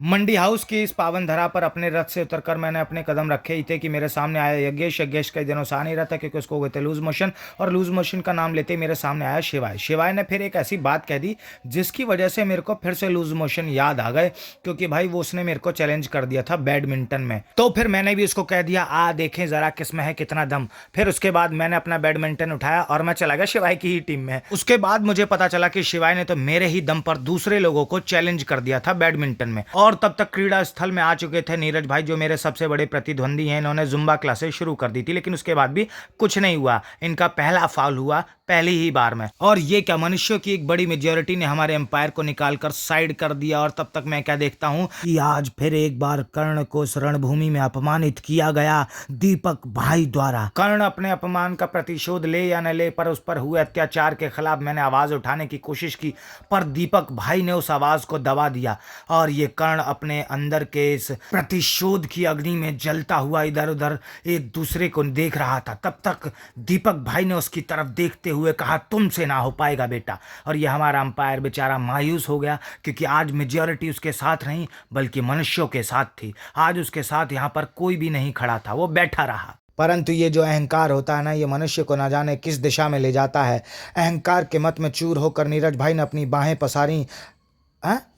मंडी house की इस पावन धरा पर अपने रथ से उतरकर मैंने अपने कदम रखे ही थे कि मेरे सामने आया यज्ञेश। यज्ञेश कई दिनों से आ नहीं रहा था क्योंकि उसको हुए थे लूज मोशन, और लूज मोशन का नाम लेते ही मेरे सामने आया शिवाय। शिवाय ने फिर एक ऐसी बात कह दी जिसकी वजह से मेरे को फिर से लूज मोशन याद आ गए, क्योंकि भाई वो उसने मेरे को चैलेंज कर दिया था बैडमिंटन में। तो फिर मैंने भी उसको कह दिया आ देखें जरा किसमें है कितना दम। फिर उसके बाद मैंने अपना बैडमिंटन उठाया और मैं चला गया शिवाय की ही टीम में। उसके बाद मुझे पता चला कि शिवाय ने तो मेरे ही दम पर दूसरे लोगों को चैलेंज कर दिया था बैडमिंटन में। और तब तक क्रीड़ा स्थल में आ चुके थे नीरज भाई, जो मेरे सबसे बड़े प्रतिद्वंदी हैं। इन्होंने जुम्बा क्लासेस शुरू कर दी थी, लेकिन उसके बाद भी कुछ नहीं हुआ। इनका पहला फाउल हुआ पहली ही बार में। और ये क्या, मनुष्यों की एक बड़ी मेजोरिटी ने हमारे एम्पायर को निकालकर साइड कर दिया। और तब तक मैं क्या देखता हूं कि आज फिर एक बार कर्ण को इस रणभूमि में अपमानित किया गया दीपक भाई द्वारा। कर्ण अपने अपमान का प्रतिशोध ले या न ले, पर उस पर हुए अत्याचार के खिलाफ मैंने आवाज उठाने की कोशिश की, पर दीपक भाई ने उस आवाज को दबा दिया। और ये कर्ण अपने अंदर के इस प्रतिशोध की अग्नि में जलता हुआ इधर उधर एक दूसरे को देख रहा था। तब तक दीपक भाई ने उसकी तरफ देखते हुए कहा तुमसे ना हो पाएगा बेटा। और यह हमारा अंपायर बेचारा मायूस हो गया, क्योंकि आज मेजॉरिटी उसके साथ नहीं बल्कि मनुष्यों के साथ थी। आज उसके साथ यहाँ पर कोई भी नहीं खड़ा था, वो बैठा रहा। परंतु ये जो अहंकार होता है ना, ये मनुष्य को ना जाने किस दिशा में ले जाता है। अहंकार के मत में चूर होकर नीरज भाई ने अपनी बाहें पसारी।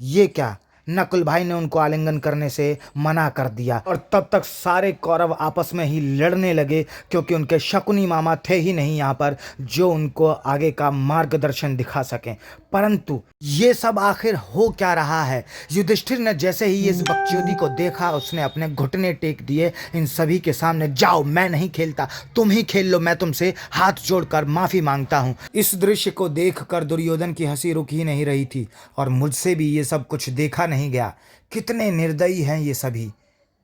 ये क्या, नकुल भाई ने उनको आलिंगन करने से मना कर दिया। और तब तक सारे कौरव आपस में ही लड़ने लगे, क्योंकि उनके शकुनी मामा थे ही नहीं यहाँ पर जो उनको आगे का मार्गदर्शन दिखा सकें। परंतु ये सब आखिर हो क्या रहा है? युधिष्ठिर ने जैसे ही इस बकचोदी को देखा, उसने अपने घुटने टेक दिए इन सभी के सामने। जाओ, मैं नहीं खेलता, तुम ही खेल लो, मैं तुमसे हाथ जोड़कर माफी मांगता हूँ। इस दृश्य को देखकर दुर्योधन की हंसी रुक ही नहीं रही थी, और मुझसे भी ये सब कुछ देखा नहीं गया। कितने निर्दयी हैं ये सभी।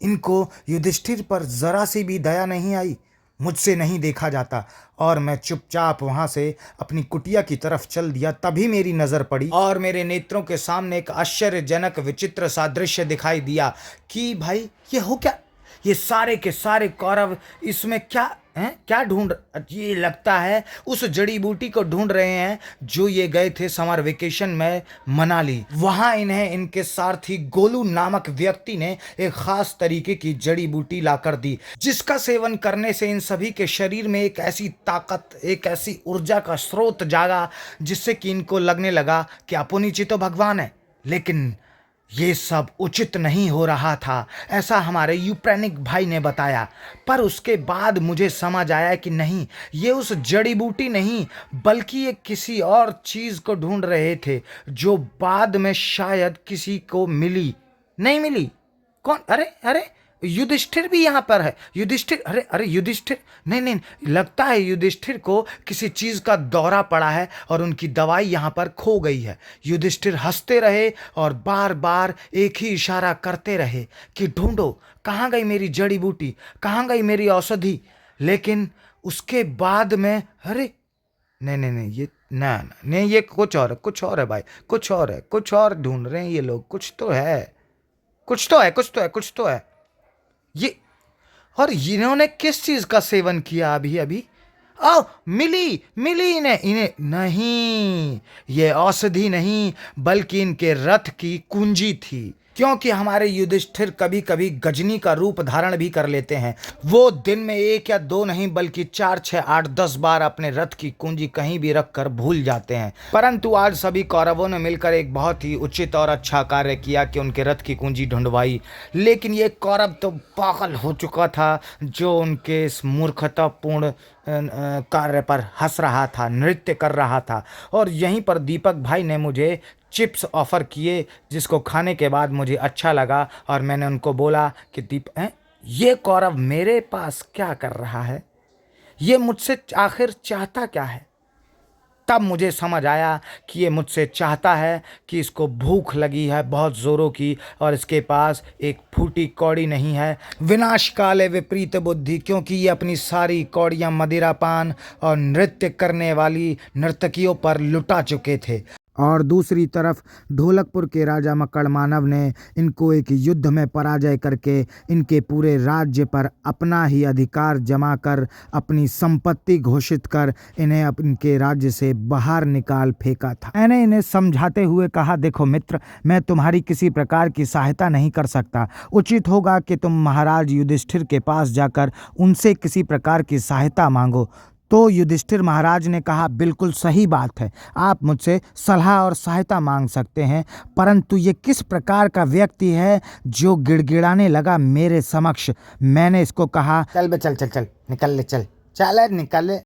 इनको युधिष्ठिर पर जरा सी भी दया नहीं आई। मुझसे नहीं देखा जाता, और मैं चुपचाप वहां से अपनी कुटिया की तरफ चल दिया। तभी मेरी नजर पड़ी और मेरे नेत्रों के सामने एक आश्चर्यजनक विचित्र सा दृश्य दिखाई दिया कि भाई ये हो क्या? ये सारे के सारे कौरव इसमें क्या हैं, क्या ढूंढ? ये लगता है उस जड़ी बूटी को ढूंढ रहे हैं जो ये गए थे समर वेकेशन में मनाली। वहां इन्हें इनके सारथी गोलू नामक व्यक्ति ने एक खास तरीके की जड़ी बूटी लाकर दी, जिसका सेवन करने से इन सभी के शरीर में एक ऐसी ताकत, एक ऐसी ऊर्जा का स्रोत जागा, जिससे कि इनको लगने लगा कि अपुनीची तो भगवान है। लेकिन ये सब उचित नहीं हो रहा था, ऐसा हमारे यूप्रेनिक भाई ने बताया। पर उसके बाद मुझे समझ आया कि नहीं, ये उस जड़ी बूटी नहीं बल्कि ये किसी और चीज़ को ढूंढ रहे थे, जो बाद में शायद किसी को मिली। नहीं मिली? कौन? अरे अरे, युधिष्ठिर भी यहाँ पर है। युधिष्ठिर, अरे अरे युधिष्ठिर, नहीं नहीं, लगता है युधिष्ठिर को किसी चीज़ का दौरा पड़ा है और उनकी दवाई यहाँ पर खो गई है। युधिष्ठिर हंसते रहे और बार बार एक ही इशारा करते रहे कि ढूंढो, कहाँ गई मेरी जड़ी बूटी, कहाँ गई मेरी औषधि। लेकिन उसके बाद में, अरे नहीं नहीं नहीं, ये ना ना नहीं, ये कुछ और है, कुछ और है भाई, कुछ और है, कुछ और ढूंढ रहे हैं ये लोग। कुछ तो है, कुछ तो है, कुछ तो है, कुछ तो है ये। और इन्होंने किस चीज का सेवन किया अभी अभी? ओ, मिली मिली इन्हें, इन्हें नहीं, ये औषधि नहीं बल्कि इनके रथ की कुंजी थी। क्योंकि हमारे युधिष्ठिर कभी कभी गजनी का रूप धारण भी कर लेते हैं। वो दिन में एक या दो नहीं बल्कि 4, 6, 8, 10 बार अपने रथ की कुंजी कहीं भी रखकर भूल जाते हैं। परंतु आज सभी कौरवों ने मिलकर एक बहुत ही उचित और अच्छा कार्य किया कि उनके रथ की कुंजी ढूंढवाई। लेकिन ये कौरव तो पागल हो चुका था, जो उनके इस मूर्खतापूर्ण कार्य पर हंस रहा था, नृत्य कर रहा था। और यहीं पर दीपक भाई ने मुझे चिप्स ऑफ़र किए, जिसको खाने के बाद मुझे अच्छा लगा। और मैंने उनको बोला कि ये कौरव मेरे पास क्या कर रहा है? ये मुझसे आखिर चाहता क्या है? तब मुझे समझ आया कि ये मुझसे चाहता है कि इसको भूख लगी है बहुत ज़ोरों की, और इसके पास एक फूटी कौड़ी नहीं है। विनाश काले विपरीत बुद्धि, क्योंकि ये अपनी सारी कौड़ियाँ मदिरापान और नृत्य करने वाली नर्तकियों पर लुटा चुके थे। और दूसरी तरफ ढोलकपुर के राजा मकड़मानव ने इनको एक युद्ध में पराजय करके इनके पूरे राज्य पर अपना ही अधिकार जमा कर अपनी संपत्ति घोषित कर इन्हें इनके राज्य से बाहर निकाल फेंका था। मैंने इन्हें समझाते हुए कहा, देखो मित्र, मैं तुम्हारी किसी प्रकार की सहायता नहीं कर सकता। उचित होगा कि तुम महाराज युधिष्ठिर के पास जाकर उनसे किसी प्रकार की सहायता मांगो। तो युधिष्ठिर महाराज ने कहा, बिल्कुल सही बात है, आप मुझसे सलाह और सहायता मांग सकते हैं, परंतु ये किस प्रकार का व्यक्ति है जो गिड़गिड़ाने लगा मेरे समक्ष। मैंने इसको कहा, चल बे, चल चल चल, निकल ले, चल चल निकल ले।